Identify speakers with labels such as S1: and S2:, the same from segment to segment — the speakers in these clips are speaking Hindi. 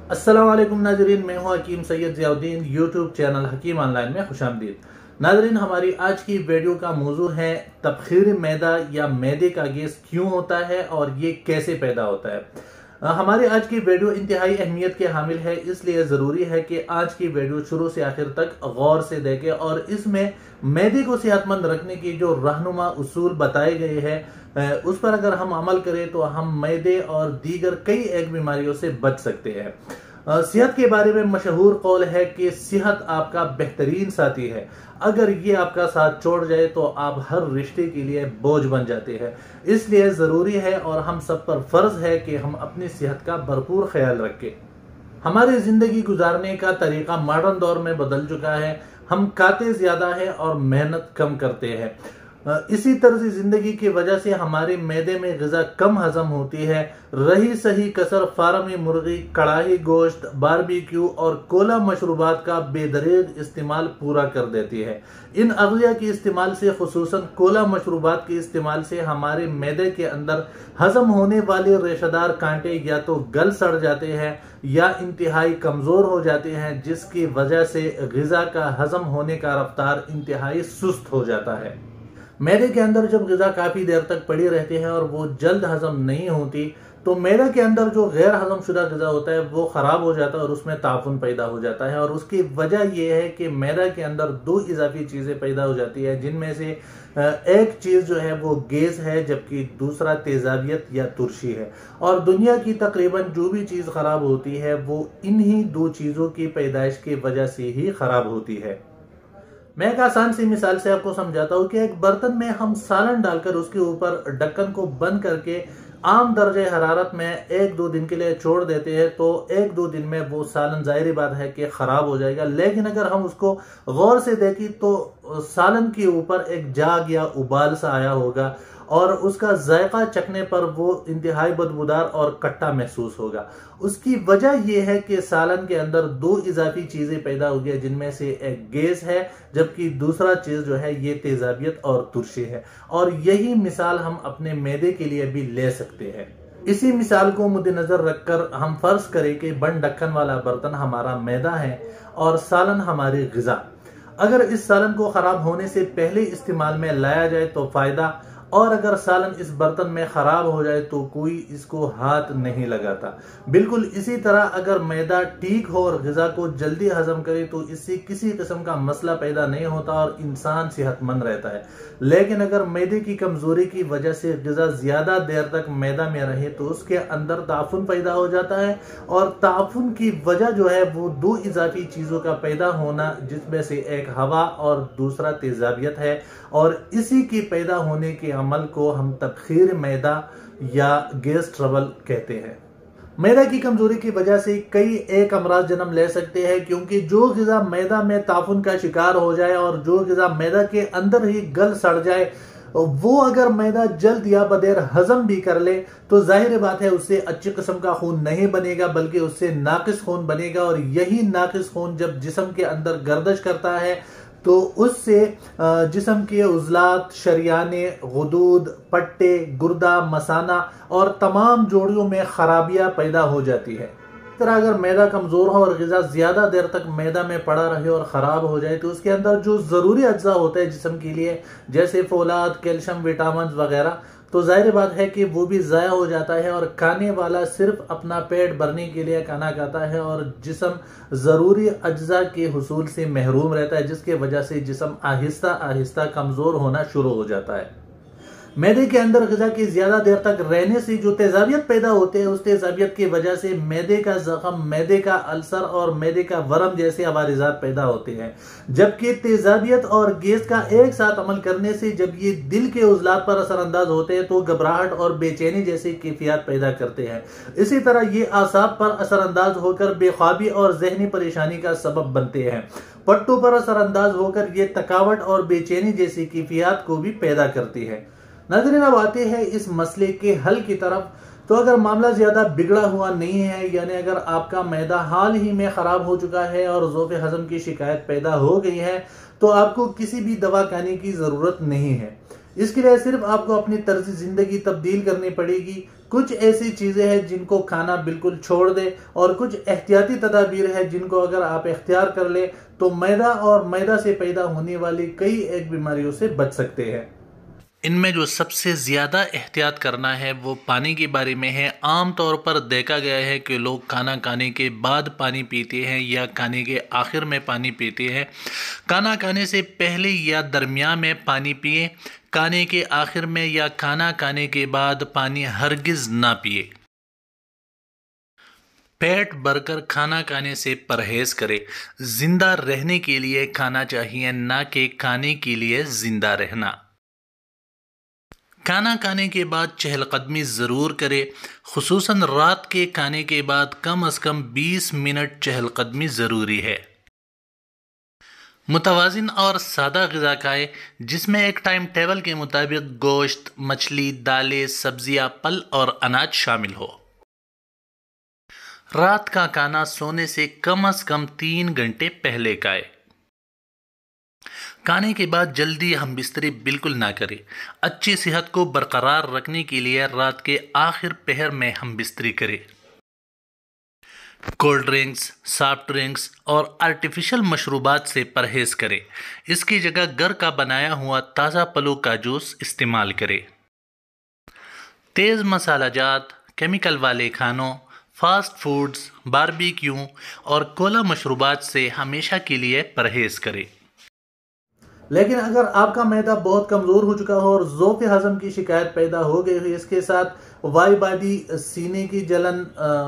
S1: अस्सलाम वालेकुम नाजरीन, मैं हूं हकीम सैयद ज़ियाउद्दीन। यूट्यूब चैनल हकीम ऑनलाइन में खुशामदीद। नाजरीन, हमारी आज की वीडियो का मौजू है तबखीर मैदा या मैदे का गैस क्यों होता है और ये कैसे पैदा होता है। हमारी आज की वीडियो इंतहाई अहमियत के हामिल है, इसलिए ज़रूरी है कि आज की वीडियो शुरू से आखिर तक गौर से देखें और इसमें मैदे को सेहतमंद रखने की जो रहनुमा उसूल बताए गए हैं उस पर अगर हम अमल करें तो हम मैदे और दीगर कई एक बीमारियों से बच सकते हैं। सेहत के बारे में मशहूर कौल है कि सेहत आपका बेहतरीन साथी है। अगर ये आपका साथ छोड़ जाए तो आप हर रिश्ते के लिए बोझ बन जाते हैं। इसलिए ज़रूरी है और हम सब पर फर्ज है कि हम अपनी सेहत का भरपूर ख्याल रखें। हमारी ज़िंदगी गुजारने का तरीका मॉडर्न दौर में बदल चुका है। हम खाते ज़्यादा है और मेहनत कम करते हैं। इसी तरह से जिंदगी की वजह से हमारे मैदे में ग़िज़ा कम हजम होती है। रही सही कसर फार्मी मुर्गी, कड़ाही गोश्त, बारबेक्यू और कोला मशरूबात का बेदरेज इस्तेमाल पूरा कर देती है। इन अग़िज़ा के इस्तेमाल से, खुसूसन कोला मशरूबात के इस्तेमाल से हमारे मैदे के अंदर हजम होने वाले रेशेदार कांटे या तो गल सड़ जाते हैं या इंतहाई कमज़ोर हो जाते हैं, जिसकी वजह से ग़िज़ा का हजम होने का रफ्तार इंतहाई सुस्त हो जाता है। मैदे के अंदर जब ग़िज़ा काफ़ी देर तक पड़ी रहती है और वो जल्द हजम नहीं होती तो मैदे के अंदर जो गैर हजम शुदा ग़िज़ा होता है वो ख़राब हो जाता है और उसमें ताफ़ुन पैदा हो जाता है। और उसकी वजह यह है कि मैदे के अंदर दो इजाफी चीज़ें पैदा हो जाती है, जिनमें से एक चीज़ जो है वो गैस है, जबकि दूसरा तेज़ाबियत या तुरशी है। और दुनिया की तकरीबन जो भी चीज़ ख़राब होती है वो इन्हीं दो चीज़ों की पैदाइश की वजह से ही ख़राब होती है। मैं एक आसान सी मिसाल से आपको समझाता हूँ कि एक बर्तन में हम सालन डालकर उसके ऊपर ढक्कन को बंद करके आम दर्जे हरारत में 1-2 दिन के लिए छोड़ देते हैं तो 1-2 दिन में वो सालन जाहिर बात है कि ख़राब हो जाएगा। लेकिन अगर हम उसको गौर से देखें तो सालन के ऊपर एक जाग या उबाल सा आया होगा और उसका जायका चखने पर वो इंतहाई बदबूदार और कट्टा महसूस होगा। उसकी वजह यह है कि सालन के अंदर दो इजाफी चीज़ें पैदा हो गई, जिनमें से एक गैस है जबकि दूसरा चीज़ जो है ये तेज़ाबियत और तुरशी है। और यही मिसाल हम अपने मैदे के लिए भी ले सकते हैं। इसी मिसाल को मद्देनजर रखकर हम फर्ज करें कि बंद ढक्कन वाला बर्तन हमारा मैदा है और सालन हमारी ग़िज़ा। अगर इस सालन को ख़राब होने से पहले इस्तेमाल में लाया जाए तो फ़ायदा, और अगर सालन इस बर्तन में ख़राब हो जाए तो कोई इसको हाथ नहीं लगाता। बिल्कुल इसी तरह अगर मैदा ठीक हो और ग़िज़ा को जल्दी हजम करे तो इससे किसी किस्म का मसला पैदा नहीं होता और इंसान सेहतमंद रहता है। लेकिन अगर मैदे की कमज़ोरी की वजह से ग़िज़ा ज़्यादा देर तक मैदा में रहे तो उसके अंदर ताफ़ुन पैदा हो जाता है और ताफ़ुन की वजह जो है वो दो इजाफी चीज़ों का पैदा होना, जिसमें से एक हवा और दूसरा तेज़ाबियत है। और इसी की पैदा होने के अमल को हम तबखीर मैदा या गैस ट्रबल कहते हैं। मैदा की कमजोरी की वजह से कई एक अमराज जन्म ले सकते हैं, क्योंकि जो ग़िज़ा मैदा में ताफ़ुन का शिकार हो जाए और जो ग़िज़ा मैदा के अंदर ही गल सड़ जाए, वो अगर मैदा जल्द या बदेर हजम भी कर ले तो जाहिर बात है उससे अच्छी किस्म का खून नहीं बनेगा, बल्कि उससे नाकिस खून बनेगा। और यही नाकिस खून जब जिस्म के अंदर गर्दिश करता है तो उससे जिस्म के उज़लात, शरियाने, गुदूद, पट्टे, गुर्दा, मसाना और तमाम जोड़ियों में खराबियां पैदा हो जाती है। इस तरह अगर मैदा कमज़ोर हो और ग़िज़ा ज़्यादा देर तक मैदा में पड़ा रहे और ख़राब हो जाए तो उसके अंदर जो ज़रूरी अज्जा होते हैं जिस्म के लिए, जैसे फोलाद, कैल्शियम, विटामिन वगैरह, तो जाहिर बात है कि वो भी ज़ाया हो जाता है और खाने वाला सिर्फ अपना पेट भरने के लिए खाना खाता है और जिस्म ज़रूरी अज्जा के हुसूल से महरूम रहता है, जिसके वजह से जिस्म आहिस्ता आहिस्ता कमज़ोर होना शुरू हो जाता है। मैदे के अंदर ग़िज़ा के ज़्यादा देर तक रहने से जो तेज़ाबियत पैदा होते हैं, उस तेज़ाबियत की वजह से मैदे का ज़ख़म, मैदे का अल्सर और मैदे का वरम जैसे अवारिज़ात पैदा होते हैं। जबकि तेज़ाबियत और गैस का एक साथ अमल करने से जब ये दिल के उज़लात पर असरअंदाज होते हैं तो घबराहट और बेचैनी जैसी कैफियत पैदा करते हैं। इसी तरह ये आसाब पर असरअंदाज होकर बेख्वाबी और जहनी परेशानी का सबब बनते हैं। पट्टों पर असरअंदाज होकर ये थकावट और बेचैनी जैसी कैफियत को भी पैदा करती है। नाज़रीन, अब आते हैं इस मसले के हल की तरफ। तो अगर मामला ज़्यादा बिगड़ा हुआ नहीं है, यानी अगर आपका मैदा हाल ही में ख़राब हो चुका है और ज़ोफ़ हज़म की शिकायत पैदा हो गई है, तो आपको किसी भी दवा खाने की ज़रूरत नहीं है। इसके लिए सिर्फ आपको अपनी तर्ज जिंदगी तब्दील करनी पड़ेगी। कुछ ऐसी चीजें हैं जिनको खाना बिल्कुल छोड़ दे और कुछ एहतियाती तदाबीर है जिनको अगर आप इख्तियार कर ले तो मैदा और मैदा से पैदा होने वाली कई एक बीमारियों से बच सकते हैं। इनमें जो सबसे ज़्यादा एहतियात करना है वो पानी के बारे में है। आम तौर पर देखा गया है कि लोग खाना खाने के बाद पानी पीते हैं या खाने के आखिर में पानी पीते हैं। खाना खाने से पहले या दरमियान में पानी पिए, खाने के आखिर में या खाना खाने के बाद पानी हरगिज़ ना पिए। पेट भरकर खाना खाने से परहेज करें। जिंदा रहने के लिए खाना चाहिए, ना कि खाने के लिए जिंदा रहना। खाना खाने के बाद चहलकदमी ज़रूर करें, खुसूसन रात के खाने के बाद कम से कम 20 मिनट चहलकदमी ज़रूरी है। मुतवाज़िन और सादा ग़िज़ा खाएं जिसमें एक टाइम टेबल के मुताबिक गोश्त, मछली, दालें, सब्जियां, फल और अनाज शामिल हो। रात का खाना सोने से कम 3 घंटे पहले खाएं। खाने के बाद जल्दी हम बिस्तरी बिल्कुल ना करें। अच्छी सेहत को बरकरार रखने के लिए रात के आखिर पहर में हम बिस्तरी करें। कोल्ड ड्रिंक्स, सॉफ्ट ड्रिंक्स और आर्टिफिशियल मशरूबात से परहेज करें। इसकी जगह घर का बनाया हुआ ताज़ा फलों का जूस इस्तेमाल करें। तेज़ मसालाजात, केमिकल वाले खानों, फास्ट फूड्स, बारबेक्यू और कोला मशरूबात से हमेशा के लिए परहेज करें। लेकिन अगर आपका मैदा बहुत कमज़ोर हो चुका हो और ज़ोफ़े हज़म की शिकायत पैदा हो गई हो, इसके साथ वाई बादी, सीने की जलन,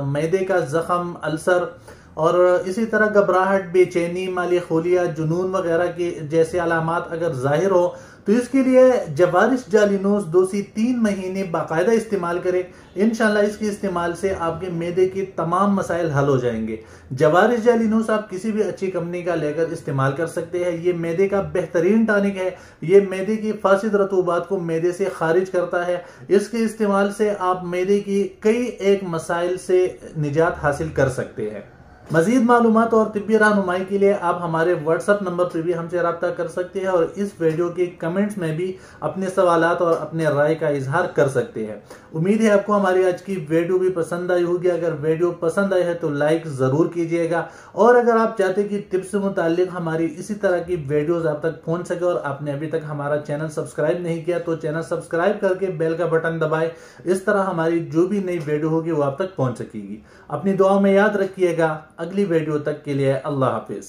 S1: मैदे का ज़ख़म, अल्सर और इसी तरह घबराहट, बेचैनी, माली खोलिया, जुनून वगैरह के जैसे अलामात अगर ज़ाहिर हो तो इसके लिए जवारिश जालिनोस 2 से 3 महीने बाकायदा इस्तेमाल करें। इंशाल्लाह इसके इस्तेमाल से आपके मैदे के तमाम मसाइल हल हो जाएंगे। जवारिश जालिनोस आप किसी भी अच्छी कंपनी का लेकर इस्तेमाल कर सकते हैं। ये मैदे का बेहतरीन टॉनिक है। ये मैदे की फासिद रतूबात को मैदे से खारिज करता है। इसके इस्तेमाल से आप मैदे की कई एक मसाइल से निजात हासिल कर सकते हैं। मजीद मालूमात और तिब्बी रहनुमाई के लिए आप हमारे व्हाट्सएप नंबर पर भी हमसे रब्ता कर सकते हैं और इस वीडियो के कमेंट्स में भी अपने सवालात और अपने राय का इजहार कर सकते हैं। उम्मीद है आपको हमारी आज की वीडियो भी पसंद आई होगी। अगर वीडियो पसंद आई है तो लाइक ज़रूर कीजिएगा और अगर आप चाहते हैं कि टिप्स से मुतालिक हमारी इसी तरह की वीडियोस आप तक पहुंच सके और आपने अभी तक हमारा चैनल सब्सक्राइब नहीं किया तो चैनल सब्सक्राइब करके बेल का बटन दबाए। इस तरह हमारी जो भी नई वीडियो होगी वो आप तक पहुंच सकेगी। अपनी दुआओं में याद रखिएगा। अगली वीडियो तक के लिए अल्लाह हाफिज।